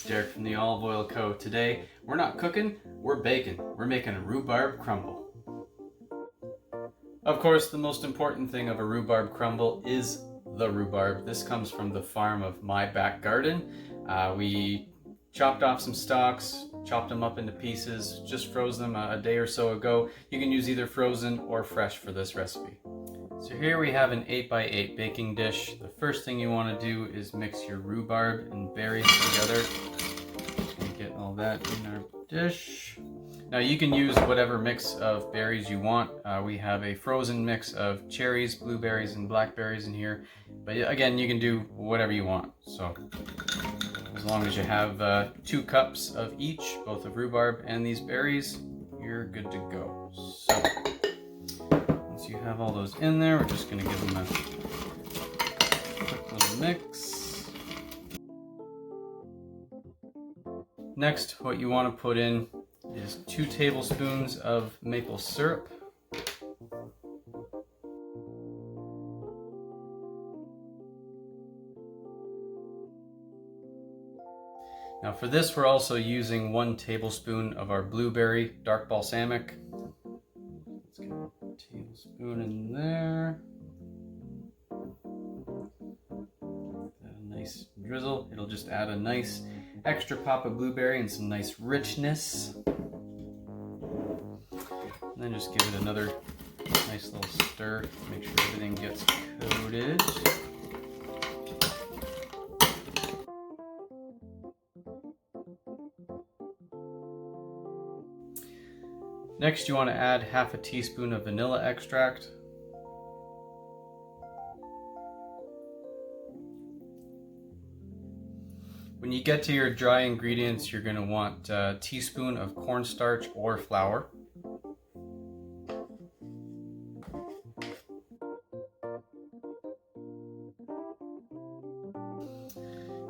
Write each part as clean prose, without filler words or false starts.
Derek from the Olive Oil Co. Today, we're not cooking, we're baking. We're making a rhubarb crumble. Of course, the most important thing of a rhubarb crumble is the rhubarb. This comes from the farm of my back garden. We chopped off some stalks, chopped them up into pieces, just froze them a day or so ago. You can use either frozen or fresh for this recipe. So here we have an 8x8 baking dish. The first thing you want to do is mix your rhubarb and berries together. Just gonna get all that in our dish. Now you can use whatever mix of berries you want. We have a frozen mix of cherries, blueberries, and blackberries in here. But again, you can do whatever you want. So as long as you have 2 cups of each, both of rhubarb and these berries, you're good to go. So once you have all those in there, we're just going to give them a quick little mix. Next, what you want to put in is 2 tablespoons of maple syrup. Now for this, we're also using 1 tablespoon of our blueberry dark balsamic. Let's get a tablespoon in there. A nice drizzle. It'll just add a nice extra pop of blueberry and some nice richness. And then just give it another nice little stir. Make sure everything gets coated. Next, you want to add half a teaspoon of vanilla extract. When you get to your dry ingredients, you're going to want a teaspoon of cornstarch or flour.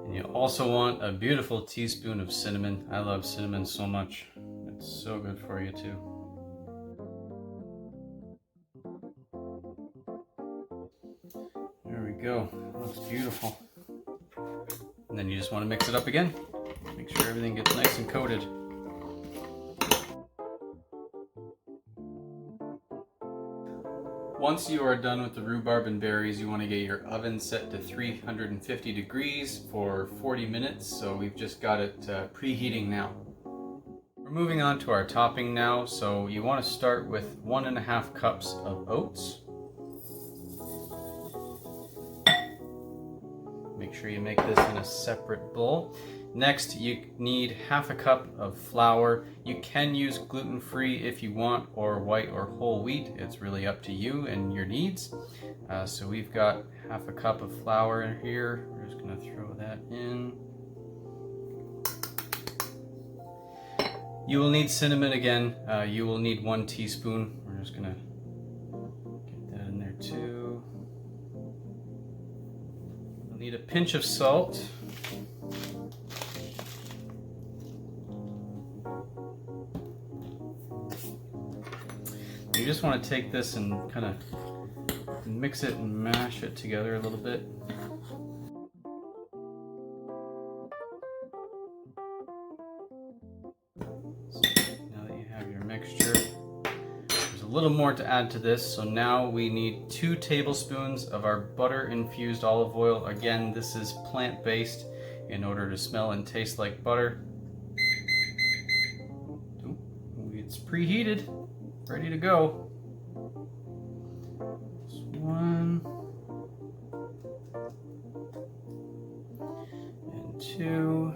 And you also want a beautiful teaspoon of cinnamon. I love cinnamon so much. It's so good for you too. There we go. Looks beautiful. And then you just want to mix it up again. Make sure everything gets nice and coated. Once you are done with the rhubarb and berries, you want to get your oven set to 350 degrees for 40 minutes. So we've just got it preheating now. We're moving on to our topping now. So you want to start with 1.5 cups of oats. Make sure you make this in a separate bowl. Next, you need half a cup of flour. You can use gluten-free if you want, or white or whole wheat. It's really up to you and your needs. So we've got half a cup of flour in here. We're just gonna throw that in. You will need cinnamon again. You will need 1 teaspoon. We're just gonna get that in there too. You'll need a pinch of salt. You just want to take this and kind of mix it and mash it together a little bit. So now that you have your mixture, there's a little more to add to this. So now we need 2 tablespoons of our butter infused olive oil. Again, this is plant-based in order to smell and taste like butter. It's preheated. Ready to go. Just 1 and 2.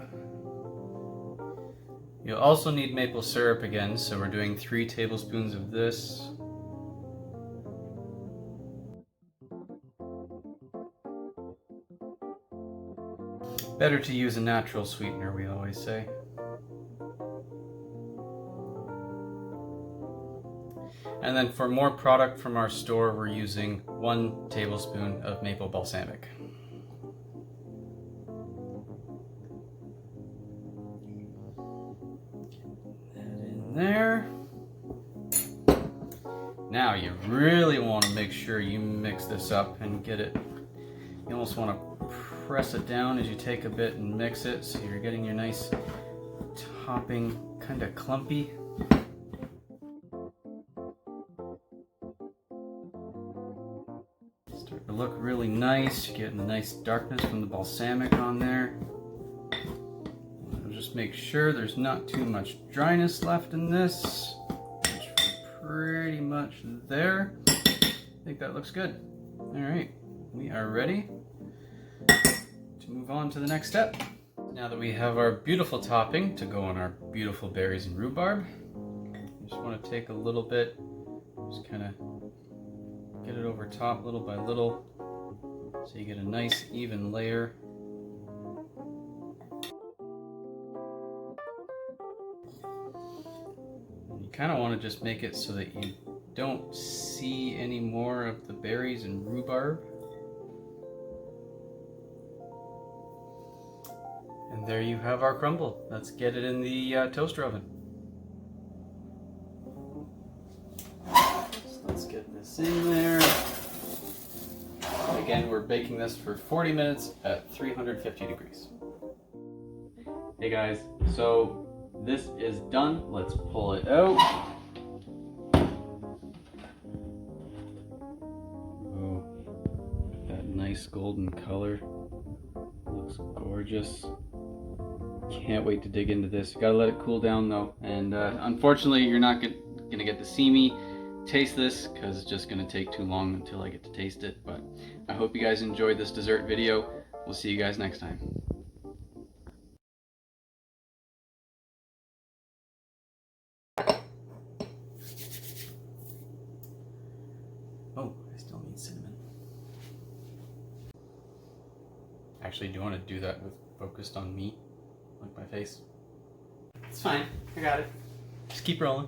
You'll also need maple syrup again, so we're doing 3 tablespoons of this. Better to use a natural sweetener, we always say. And then for more product from our store, we're using 1 tablespoon of maple balsamic. Get that in there. Now you really want to make sure you mix this up and get it. You almost want to press it down as you take a bit and mix it, so you're getting your nice topping kind of clumpy. Start to look really nice. You're getting the nice darkness from the balsamic on there. Just make sure there's not too much dryness left in this, which we're pretty much there. I think that looks good. All right, we are ready to move on to the next step. Now that we have our beautiful topping to go on our beautiful berries and rhubarb, you just want to take a little bit, just kind of get it over top little by little so you get a nice even layer. You kind of want to just make it so that you don't see any more of the berries and rhubarb. And there you have our crumble. Let's get it in the toaster oven. So let's get this in there. Again, we're baking this for 40 minutes at 350 degrees. Hey guys, so this is done. Let's pull it out. Oh, that nice golden color. Looks gorgeous. Can't wait to dig into this. Gotta let it cool down though. And unfortunately, you're not gonna get to see me taste this because it's just gonna take too long until I get to taste it. But I hope you guys enjoyed this dessert video. We'll see you guys next time. Oh, I still need cinnamon. Actually, do you want to do that with focused on me? Like my face? It's fine. I got it. Just keep rolling.